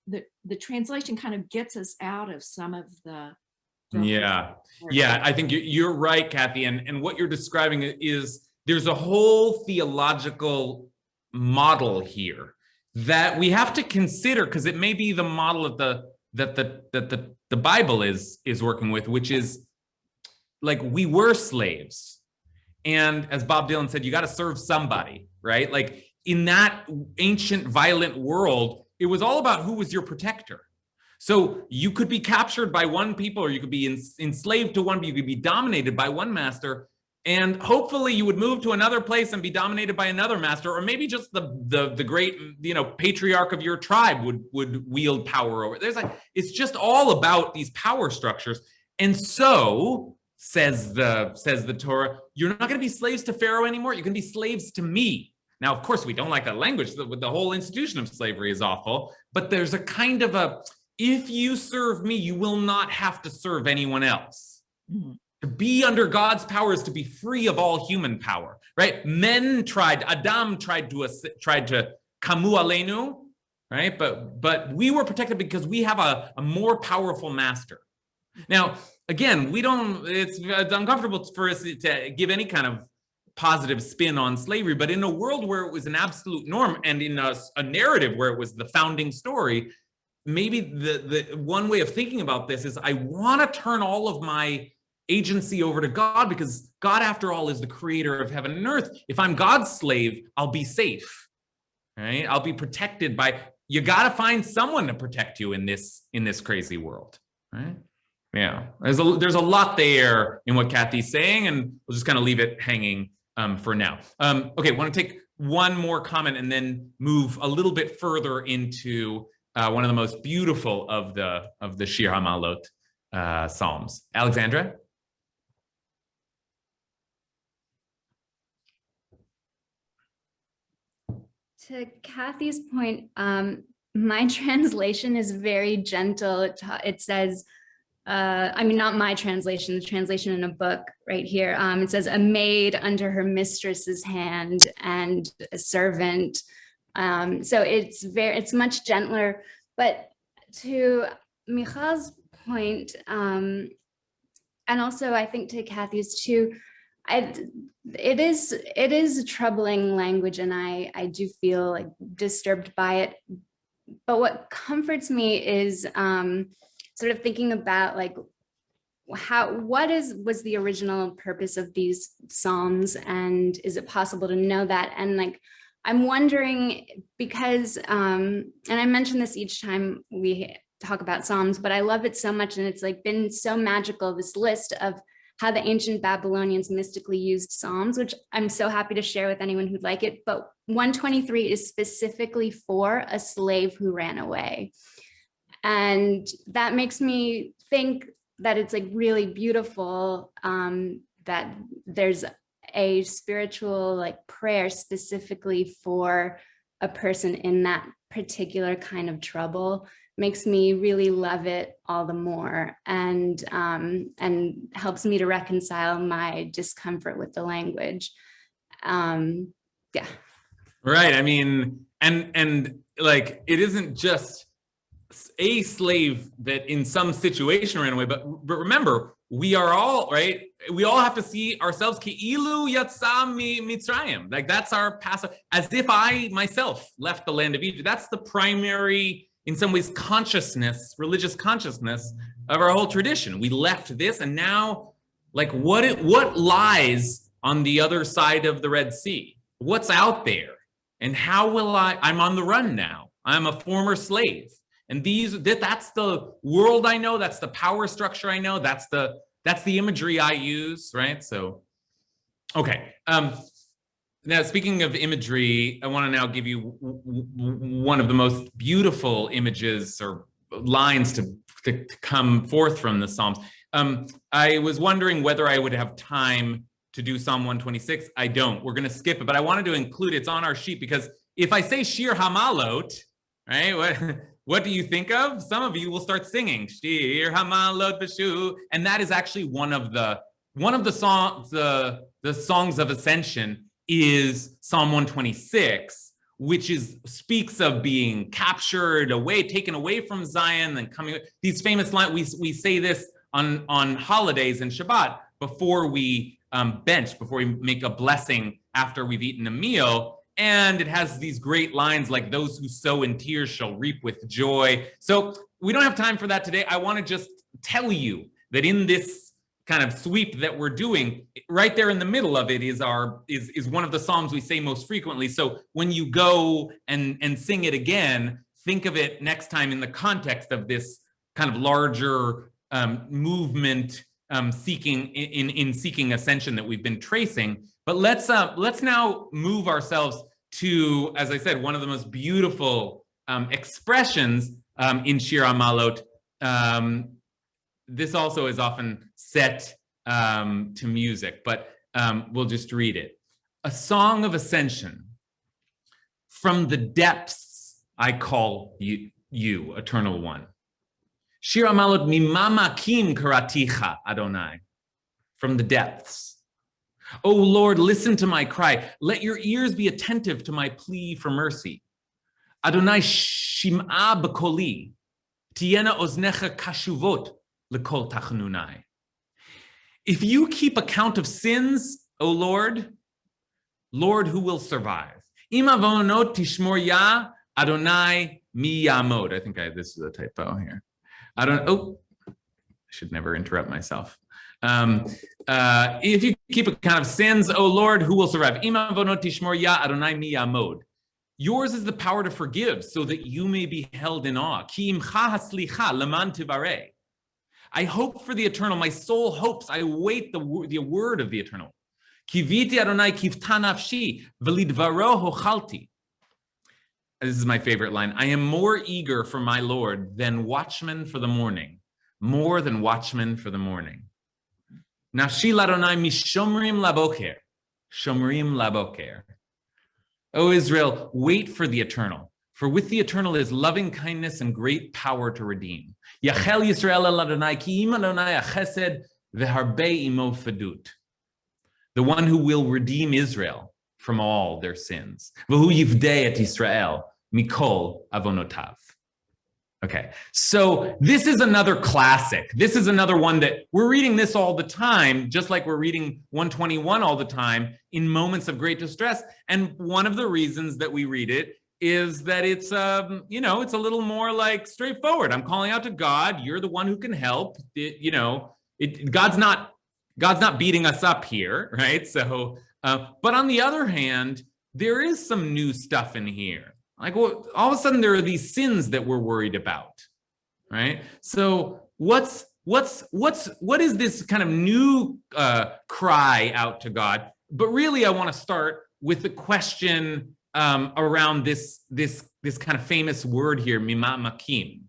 the translation kind of gets us out of some of the. Yeah. I think you're right, Kathy. And what you're describing is there's a whole theological model here that we have to consider, because it may be the model that the Bible is working with, which is like, we were slaves, and as Bob Dylan said, you got to serve somebody, right? Like, in that ancient violent world, it was all about who was your protector. So you could be captured by one people, or you could be enslaved to one, but you could be dominated by one master. And hopefully you would move to another place and be dominated by another master, or maybe just the great, patriarch of your tribe would wield power over. It's just all about these power structures. And so says the Torah, you're not going to be slaves to Pharaoh anymore. You're going to be slaves to me. Now, of course, we don't like that language. The whole institution of slavery is awful, but there's a kind of if you serve me, you will not have to serve anyone else. Mm-hmm. To be under God's power is to be free of all human power, right? Adam tried to kamu aleinu, right? But we were protected because we have a more powerful master. Now, again, it's uncomfortable for us to give any kind of positive spin on slavery, but in a world where it was an absolute norm, and in a narrative where it was the founding story, maybe the one way of thinking about this is, I want to turn all of my agency over to God, because God, after all, is the creator of heaven and earth. If I'm God's slave, I'll be safe, right? I'll be protected by, you got to find someone to protect you in this crazy world, right? Yeah, there's a lot there in what Kathy's saying, and we'll just kind of leave it hanging for now. Okay, I want to take one more comment and then move a little bit further into one of the most beautiful of the Shir HaMa'alot Psalms. Alexandra? To Kathy's point, my translation is very gentle. It says, not my translation, the translation in a book right here. It says, a maid under her mistress's hand and a servant. So it's much gentler. But to Michal's point, and also I think to Kathy's too, it is a troubling language, and I do feel like disturbed by it. But what comforts me is sort of thinking about like what was the original purpose of these Psalms, and is it possible to know that? And like, I'm wondering, because and I mention this each time we talk about Psalms, but I love it so much, and it's like been so magical, this list of how the ancient Babylonians mystically used Psalms, which I'm so happy to share with anyone who'd like it. But 123 is specifically for a slave who ran away. And that makes me think that it's like really beautiful that there's a spiritual like prayer specifically for a person in that particular kind of trouble. makes me really love it all the more, and helps me to reconcile my discomfort with the language. Yeah. Right. I mean, and like, it isn't just a slave that in some situation ran away, but remember, we are all, right? We all have to see ourselves ki'ilu yatsa mitzrayim. Like, that's our passive, as if I myself left the land of Egypt. That's the primary, in some ways, consciousness, religious consciousness of our whole tradition. We left this, and now, like, what lies on the other side of the Red Sea? What's out there? And how will I'm on the run now. I'm a former slave. And that's the world I know, that's the power structure I know, that's the imagery I use, right? So, okay. Now, speaking of imagery, I want to now give you one of the most beautiful images or lines to come forth from the Psalms. I was wondering whether I would have time to do Psalm 126. I don't. We're going to skip it, but I wanted to include it's on our sheet, because if I say Shir Hamalot, right? What do you think of? Some of you will start singing Shir Hamalot B'Shu, and that is actually one of the songs. The Songs of Ascension is Psalm 126, which speaks of being captured away, taken away from Zion, and coming. These famous lines. We say this on holidays and Shabbat before we before we make a blessing after we've eaten a meal. And it has these great lines like, those who sow in tears shall reap with joy. So we don't have time for that today. I want to just tell you that in this kind of sweep that we're doing, right there in the middle of it is one of the Psalms we say most frequently. So when you go and sing it again, think of it next time in the context of this kind of larger movement seeking ascension that we've been tracing. But let's now move ourselves to, as I said, one of the most beautiful expressions in Shir Hamalot. This also is often set to music, but we'll just read it. A song of ascension. From the depths I call you, Eternal One. Shir Hamalot mimama kim karaticha Adonai. From the depths. O Lord, listen to my cry. Let your ears be attentive to my plea for mercy. Adonai shim'a b'koli. Tiena oznecha kashuvot l'kol tachanunai. If you keep account of sins, O Lord, who will survive? Im avonot tishmor ya, Adonai mi yamod. I think this is a typo here. I should never interrupt myself. If you keep account of sins, O Lord, who will survive? Ima avonot tishmor ya, Adonai mi yamod. Yours is the power to forgive, so that you may be held in awe. Ki imcha haslicha leman tivarei. I hope for the eternal. My soul hopes. I await the word of the eternal. Kiviti Adonai kivta nafshi v'lidvaro hochalti. This is my favorite line. I am more eager for my Lord than watchmen for the morning. More than watchmen for the morning. Nafshi l'Adonai mishomrim laboker. Shomrim laboker. O Israel, wait for the eternal. For with the eternal is loving kindness and great power to redeem. Yachel Yisrael el Adonai ki im Adonai achesed v'harbe imo fedut. The one who will redeem Israel from all their sins. V'hu yivdei et Yisrael mikol avonotav. Okay, so this is another classic. This is another one that we're reading this all the time, just like we're reading 121 all the time in moments of great distress. And one of the reasons that we read it is that it's, it's a little more like straightforward. I'm calling out to God. You're the one who can help. God's not beating us up here, right? So, but on the other hand, there is some new stuff in here. Like, well, all of a sudden there are these sins that we're worried about, right? So what is this kind of new cry out to God? But really, I want to start with the question around this kind of famous word here, mimamakim.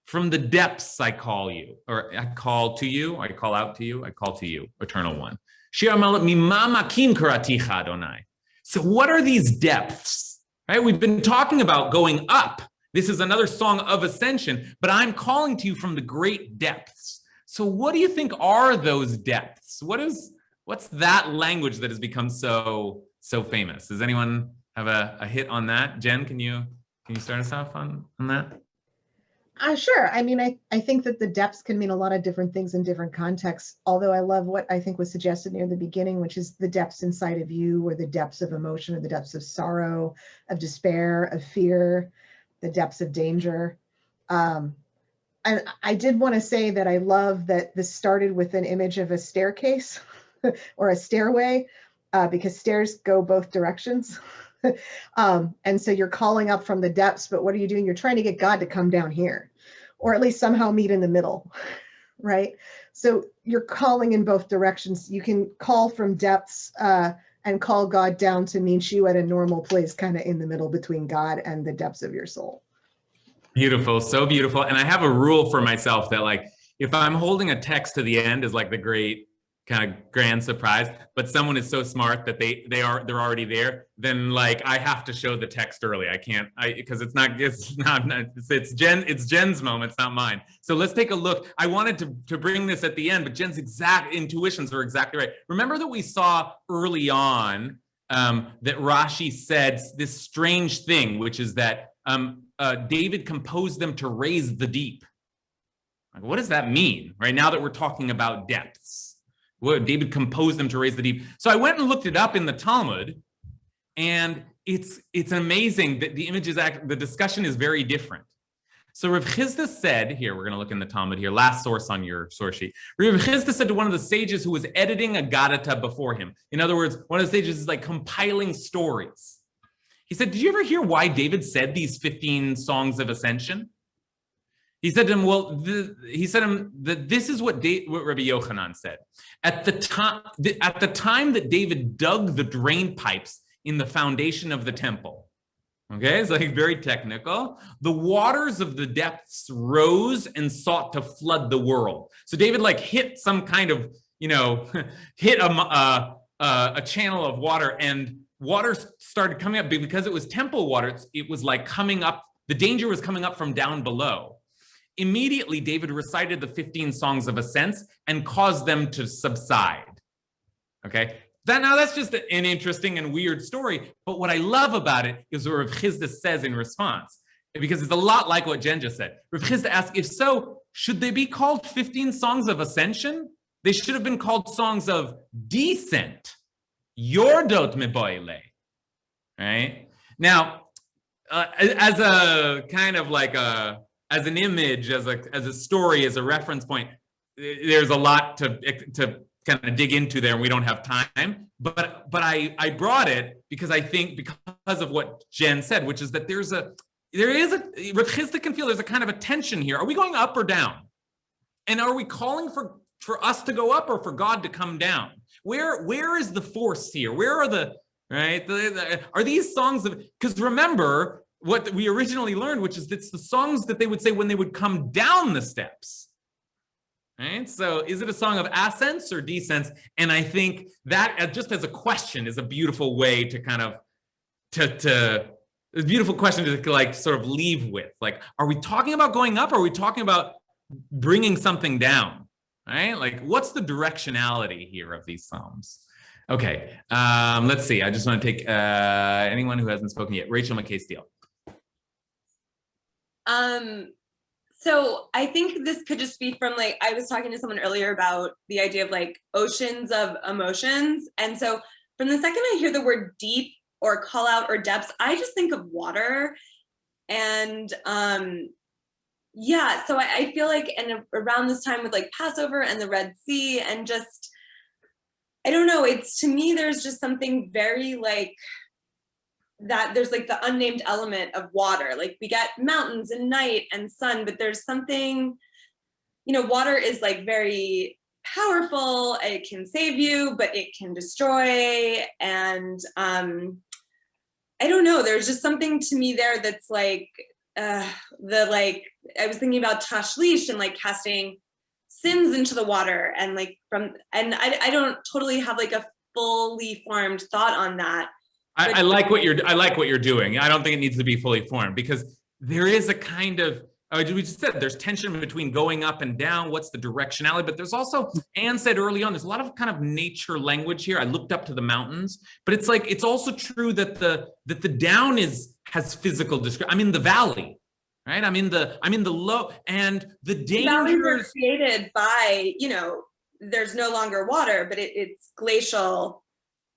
From the depths I call you, or I call to you, I call out to you, I call to you, Eternal One. Shir Hamalot mimamakim karaticha Adonai. So what are these depths? Right? We've been talking about going up. This is another song of ascension, but I'm calling to you from the great depths. So what do you think are those depths? What's that language that has become so famous? Does anyone have a hit on that? Jen, can you start us off on that? Sure. I mean, I think that the depths can mean a lot of different things in different contexts, although I love what I think was suggested near the beginning, which is the depths inside of you, or the depths of emotion, or the depths of sorrow, of despair, of fear, the depths of danger. And I did want to say that I love that this started with an image of a staircase or a stairway, because stairs go both directions. And so you're calling up from the depths, but what are you doing? You're trying to get God to come down here, or at least somehow meet in the middle, right? So you're calling in both directions. You can call from depths and call God down to meet you at a normal place, kind of in the middle between God and the depths of your soul. Beautiful, so beautiful. And I have a rule for myself that, like, if I'm holding a text to the end as like the great kind of grand surprise, but someone is so smart that they're already there, then like I have to show the text early. I can't, because it's Jen's moment, it's not mine. So let's take a look. I wanted to bring this at the end, but Jen's exact intuitions are exactly right. Remember that we saw early on that Rashi said this strange thing, which is that David composed them to raise the deep. Like, what does that mean? Right now that we're talking about depths. Well, David composed them to raise the deep. So I went and looked it up in the Talmud, and it's amazing that the image is the discussion is very different. So Rav Chisda said, here, we're going to look in the Talmud here, last source on your source sheet. Rav Chisda said to one of the sages who was editing a Gadata before him. In other words, one of the sages is like compiling stories. He said, did you ever hear why David said these 15 songs of ascension? He said to him, well, that this is what Rabbi Yochanan said. At the time that David dug the drain pipes in the foundation of the temple, okay, it's like very technical, the waters of the depths rose and sought to flood the world. So David like hit some kind of, hit a channel of water, and water started coming up because it was temple water. It was like coming up, the danger was coming up from down below. Immediately, David recited the 15 songs of ascents and caused them to subside. Okay, that's just an interesting and weird story. But what I love about it is what Rav Chisda says in response, because it's a lot like what Jen just said. Rav Chisda asked, if so, should they be called 15 songs of ascension? They should have been called songs of descent. Yordot meboile. Right? Now, as a kind of like as an image, as a story, as a reference point, there's a lot to kind of dig into there, and we don't have time. But I brought it because I think because of what Jen said, which is that there is a Rav Chisda can feel there's a kind of a tension here. Are we going up or down? And are we calling for us to go up or for God to come down? Where is the force here? Where are the right? Are these songs of? Because remember what we originally learned, which is it's the songs that they would say when they would come down the steps. Right? So is it a song of ascents or descents? And I think that just as a question is a beautiful way to kind of a beautiful question to like sort of leave with. Like, are we talking about going up or are we talking about bringing something down? Right? Like, what's the directionality here of these psalms? Okay, let's see. I just want to take anyone who hasn't spoken yet. Rachel McKay-Steele. So I think this could just be from like, I was talking to someone earlier about the idea of like oceans of emotions. And so from the second I hear the word deep or call out or depths, I just think of water. And yeah, so I feel like, and around this time with like Passover and the Red Sea and just, I don't know, it's to me, there's just something very like, that there's like the unnamed element of water. Like we get mountains and night and sun, but there's something, water is like very powerful. It can save you, but it can destroy. And I don't know, there's just something to me there that's like, I was thinking about tashlish and like casting sins into the water and like I don't totally have like a fully formed thought on that. I like what you're doing. I don't think it needs to be fully formed because there is a kind of, we just said there's tension between going up and down, what's the directionality, but there's also, Anne said early on, there's a lot of kind of nature language here. I looked up to the mountains, but it's like, it's also true that the down has physical description. I'm in the valley, right? I'm in the low, and the Valleys are dangers. created by, there's no longer water, but it's glacial.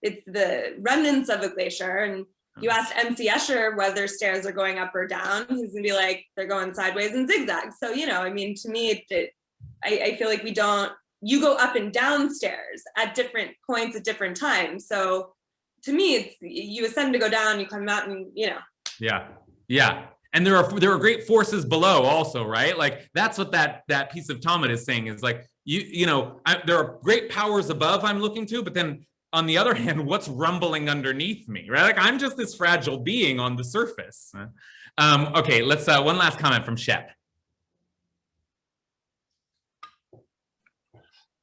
It's the remnants of a glacier. And you asked MC Escher whether stairs are going up or down. He's gonna be like, they're going sideways and zigzags. So, to me, I feel like you go up and down stairs at different points at different times. So to me, it's, you ascend to go down, you climb a mountain, Yeah. And there are great forces below also, right? Like that's what that piece of Talmud is saying is like, there are great powers above I'm looking to, but then on the other hand, what's rumbling underneath me, right? Like I'm just this fragile being on the surface. Okay, let's, one last comment from Shep.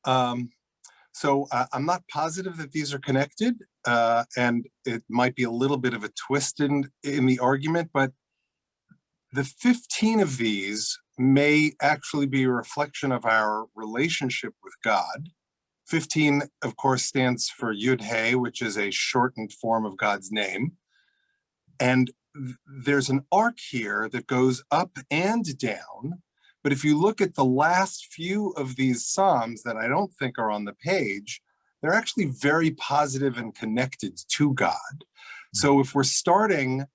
So I'm not positive that these are connected, and it might be a little bit of a twist in the argument, but the 15 of these may actually be a reflection of our relationship with God. 15, of course, stands for Yud He, which is a shortened form of God's name. And there's an arc here that goes up and down. But if you look at the last few of these Psalms that I don't think are on the page, they're actually very positive and connected to God. So if we're starting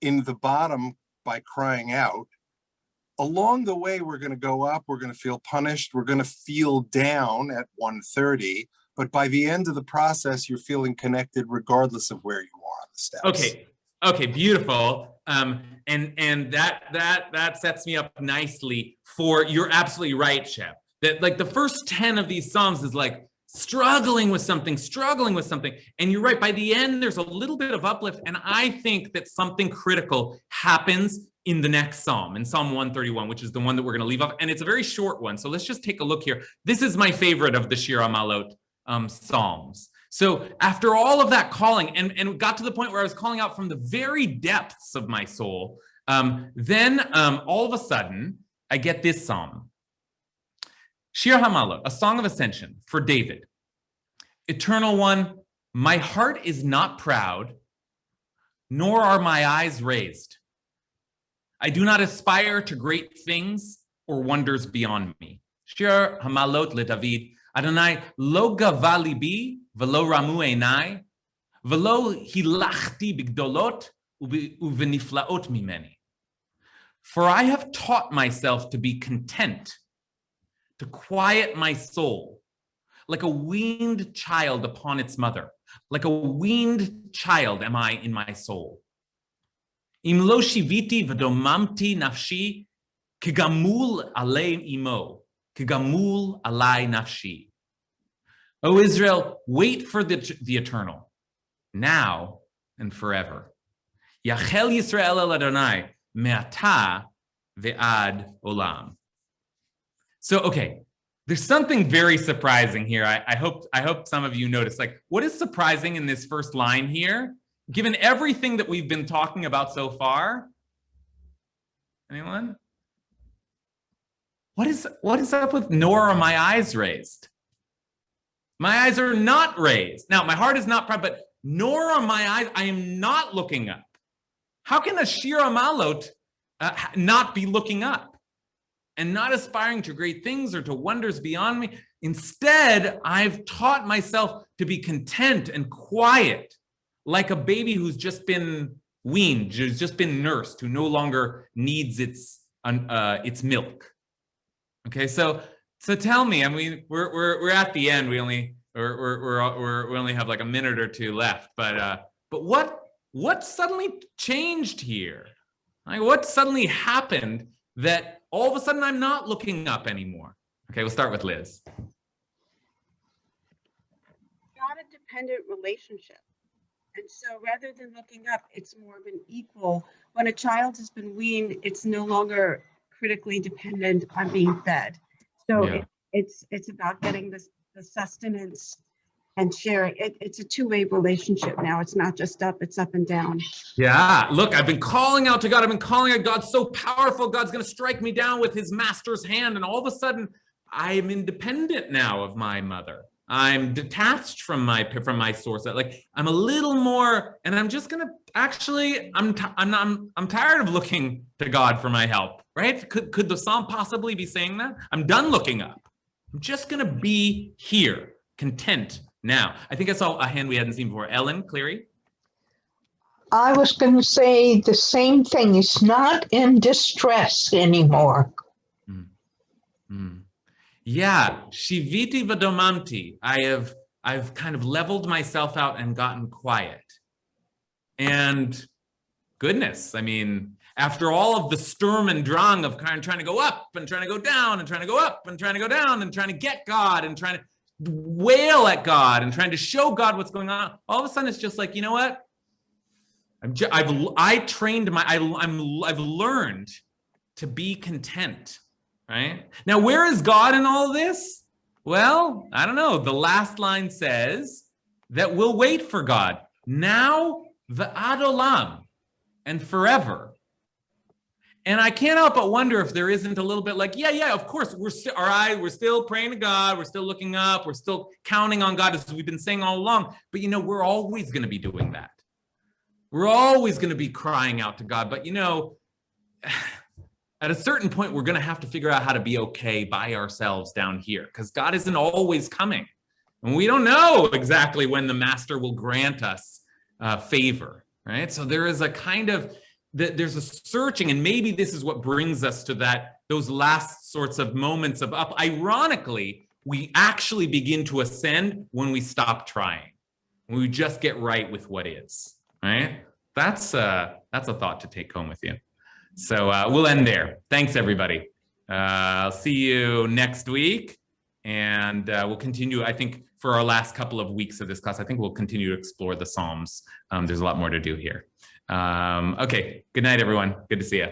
in the bottom by crying out, along the way, we're going to go up, we're going to feel punished, we're going to feel down at 130, but by the end of the process, you're feeling connected regardless of where you are on the steps. Okay, beautiful. And that sets me up nicely for, you're absolutely right, Shep, that like the first 10 of these Psalms is like struggling with something. And you're right, by the end, there's a little bit of uplift. And I think that something critical happens in the next Psalm, in Psalm 131, which is the one that we're going to leave off. And it's a very short one. So let's just take a look here. This is my favorite of the Shir HaMalot Psalms. So after all of that calling, and got to the point where I was calling out from the very depths of my soul, then all of a sudden, I get this Psalm. Shir HaMalot, a Song of Ascension for David. Eternal One, my heart is not proud, nor are my eyes raised. I do not aspire to great things or wonders beyond me. Shir HaMalot LeDavid, Adonai lo gava libi velo ramu einai, velo hilachti bigdolot uveniflaot mimeni. For I have taught myself to be content, to quiet my soul, like a weaned child upon its mother. Like a weaned child am I in my soul. Im lo shiviti v'domamti nafshi, kigamul alei imo, kigamul alai nafshi. O Israel, wait for the eternal, now and forever. Yachel Yisrael el Adonai, me'ata ve'ad olam. So, okay, there's something very surprising here. I hope some of you notice. Like, what is surprising in this first line here, given everything that we've been talking about so far? Anyone? What is up with nor are my eyes raised? My eyes are not raised. Now, my heart is not proud, but nor are my eyes, I am not looking up. How can a Shir HaMalot not be looking up and not aspiring to great things or to wonders beyond me? Instead, I've taught myself to be content and quiet, like a baby who's just been weaned, who's just been nursed, who no longer needs its milk. Okay, so tell me. I mean, we're at the end. We only have like a minute or two left. But what suddenly changed here? Like, what suddenly happened that all of a sudden I'm not looking up anymore? Okay, we'll start with Liz. Not a dependent relationship. And so rather than looking up, it's more of an equal. When a child has been weaned, it's no longer critically dependent on being fed. So it's about getting the sustenance and sharing. It's a two-way relationship now. It's not just up, it's up and down. Yeah, look, I've been calling out to God. I've been calling out. God's so powerful. God's going to strike me down with his master's hand. And all of a sudden, I am independent now of my mother. I'm detached from my source. Like, I'm a little more, and I'm just going to actually, I'm tired of looking to God for my help, right? Could the psalm possibly be saying that? I'm done looking up. I'm just going to be here, content now. I think I saw a hand we hadn't seen before. Ellen Cleary. I was going to say the same thing. It's not in distress anymore. Yeah, shiviti vadomamti. I've kind of leveled myself out and gotten quiet. And goodness, I mean, after all of the Sturm and Drang of kind of trying to go up and trying to go down and trying to go up and trying to go down and trying to get God and trying to wail at God and trying to show God what's going on, all of a sudden it's just like, you know what? I've learned to be content, right? Now, where is God in all of this? Well, I don't know. The last line says that we'll wait for God now, the ad olam, and forever. And I can't help but wonder if there isn't a little bit like, yeah, of course, we're still praying to God, we're still looking up, we're still counting on God, as we've been saying all along. But you know, we're always going to be doing that. We're always going to be crying out to God. But you know, at a certain point, we're going to have to figure out how to be okay by ourselves down here, because God isn't always coming. And we don't know exactly when the master will grant us favor, right? So there is a kind of, there's a searching, and maybe this is what brings us to those last sorts of moments of up. Ironically, we actually begin to ascend when we stop trying, when we just get right with what is, right? That's a thought to take home with you. So we'll end there. Thanks, everybody. I'll see you next week, and we'll continue, I think, for our last couple of weeks of this class. I think we'll continue to explore the Psalms. There's a lot more to do here. Okay, good night, everyone. Good to see you.